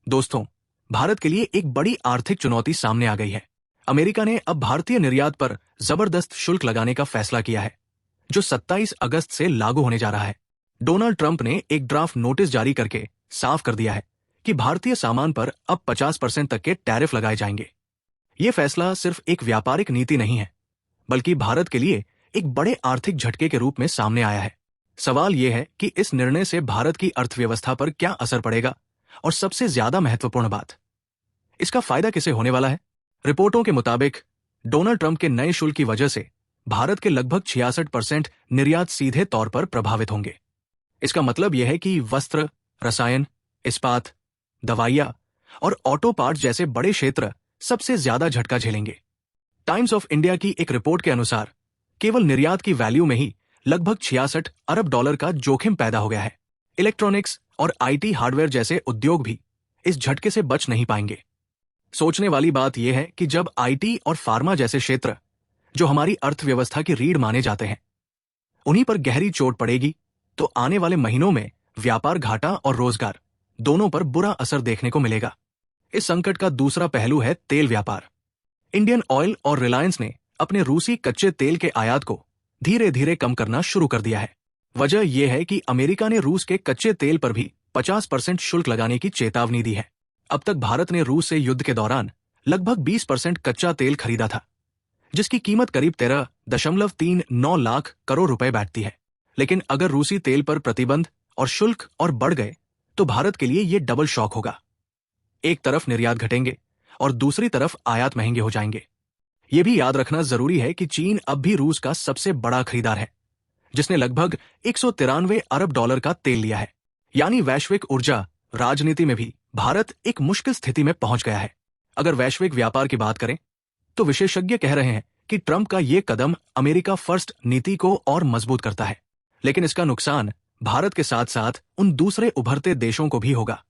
दोस्तों, भारत के लिए एक बड़ी आर्थिक चुनौती सामने आ गई है। अमेरिका ने अब भारतीय निर्यात पर जबरदस्त शुल्क लगाने का फैसला किया है, जो 27 अगस्त से लागू होने जा रहा है। डोनाल्ड ट्रंप ने एक ड्राफ्ट नोटिस जारी करके साफ कर दिया है कि भारतीय सामान पर अब 50% तक के टैरिफ लगाए जाएंगे। ये फैसला सिर्फ एक व्यापारिक नीति नहीं है, बल्कि भारत के लिए एक बड़े आर्थिक झटके के रूप में सामने आया है। सवाल यह है कि इस निर्णय से भारत की अर्थव्यवस्था पर क्या असर पड़ेगा, और सबसे ज्यादा महत्वपूर्ण बात, इसका फायदा किसे होने वाला है। रिपोर्टों के मुताबिक डोनाल्ड ट्रंप के नए शुल्क की वजह से भारत के लगभग 66% निर्यात सीधे तौर पर प्रभावित होंगे। इसका मतलब यह है कि वस्त्र, रसायन, इस्पात, दवाइयां और ऑटो पार्ट्स जैसे बड़े क्षेत्र सबसे ज्यादा झटका झेलेंगे। टाइम्स ऑफ इंडिया की एक रिपोर्ट के अनुसार केवल निर्यात की वैल्यू में ही लगभग 66 अरब डॉलर का जोखिम पैदा हो गया है। इलेक्ट्रॉनिक्स और आईटी हार्डवेयर जैसे उद्योग भी इस झटके से बच नहीं पाएंगे। सोचने वाली बात यह है कि जब आईटी और फार्मा जैसे क्षेत्र, जो हमारी अर्थव्यवस्था की रीढ़ माने जाते हैं, उन्हीं पर गहरी चोट पड़ेगी, तो आने वाले महीनों में व्यापार घाटा और रोजगार दोनों पर बुरा असर देखने को मिलेगा। इस संकट का दूसरा पहलू है तेल व्यापार। इंडियन ऑयल और रिलायंस ने अपने रूसी कच्चे तेल के आयात को धीरे धीरे कम करना शुरू कर दिया है। वजह यह है कि अमेरिका ने रूस के कच्चे तेल पर भी 50% शुल्क लगाने की चेतावनी दी है। अब तक भारत ने रूस से युद्ध के दौरान लगभग 20% कच्चा तेल खरीदा था, जिसकी कीमत करीब 13.39 लाख करोड़ रुपए बैठती है। लेकिन अगर रूसी तेल पर प्रतिबंध और शुल्क और बढ़ गए, तो भारत के लिए यह डबल शॉक होगा। एक तरफ निर्यात घटेंगे और दूसरी तरफ आयात महंगे हो जाएंगे। यह भी याद रखना जरूरी है कि चीन अब भी रूस का सबसे बड़ा खरीदार है, जिसने लगभग 193 अरब डॉलर का तेल लिया है। यानी वैश्विक ऊर्जा राजनीति में भी भारत एक मुश्किल स्थिति में पहुंच गया है। अगर वैश्विक व्यापार की बात करें, तो विशेषज्ञ कह रहे हैं कि ट्रंप का यह कदम अमेरिका फर्स्ट नीति को और मजबूत करता है, लेकिन इसका नुकसान भारत के साथ साथ उन दूसरे उभरते देशों को भी होगा,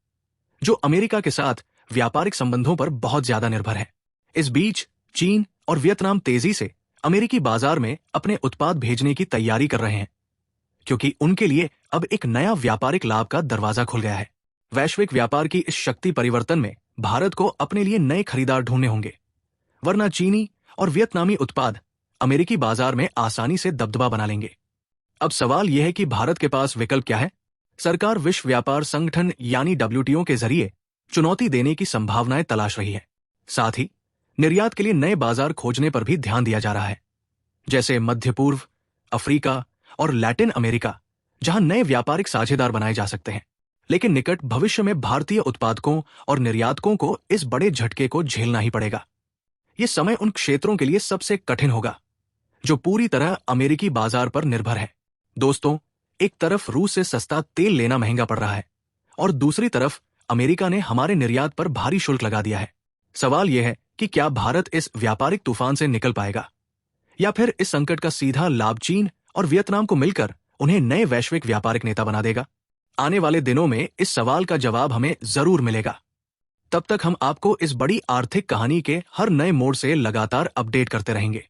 जो अमेरिका के साथ व्यापारिक संबंधों पर बहुत ज्यादा निर्भर है। इस बीच चीन और वियतनाम तेजी से अमेरिकी बाजार में अपने उत्पाद भेजने की तैयारी कर रहे हैं, क्योंकि उनके लिए अब एक नया व्यापारिक लाभ का दरवाजा खुल गया है। वैश्विक व्यापार की इस शक्ति परिवर्तन में भारत को अपने लिए नए खरीदार ढूंढने होंगे, वरना चीनी और वियतनामी उत्पाद अमेरिकी बाजार में आसानी से दबदबा बना लेंगे। अब सवाल यह है कि भारत के पास विकल्प क्या है। सरकार विश्व व्यापार संगठन यानी WTO के जरिए चुनौती देने की संभावनाएं तलाश रही है। साथ ही निर्यात के लिए नए बाजार खोजने पर भी ध्यान दिया जा रहा है, जैसे मध्य पूर्व, अफ्रीका और लैटिन अमेरिका, जहां नए व्यापारिक साझेदार बनाए जा सकते हैं। लेकिन निकट भविष्य में भारतीय उत्पादकों और निर्यातकों को इस बड़े झटके को झेलना ही पड़ेगा। यह समय उन क्षेत्रों के लिए सबसे कठिन होगा जो पूरी तरह अमेरिकी बाजार पर निर्भर है। दोस्तों, एक तरफ रूस से सस्ता तेल लेना महंगा पड़ रहा है, और दूसरी तरफ अमेरिका ने हमारे निर्यात पर भारी शुल्क लगा दिया है। सवाल यह है कि क्या भारत इस व्यापारिक तूफान से निकल पाएगा, या फिर इस संकट का सीधा लाभ चीन और वियतनाम को मिलकर उन्हें नए वैश्विक व्यापारिक नेता बना देगा। आने वाले दिनों में इस सवाल का जवाब हमें जरूर मिलेगा। तब तक हम आपको इस बड़ी आर्थिक कहानी के हर नए मोड़ से लगातार अपडेट करते रहेंगे।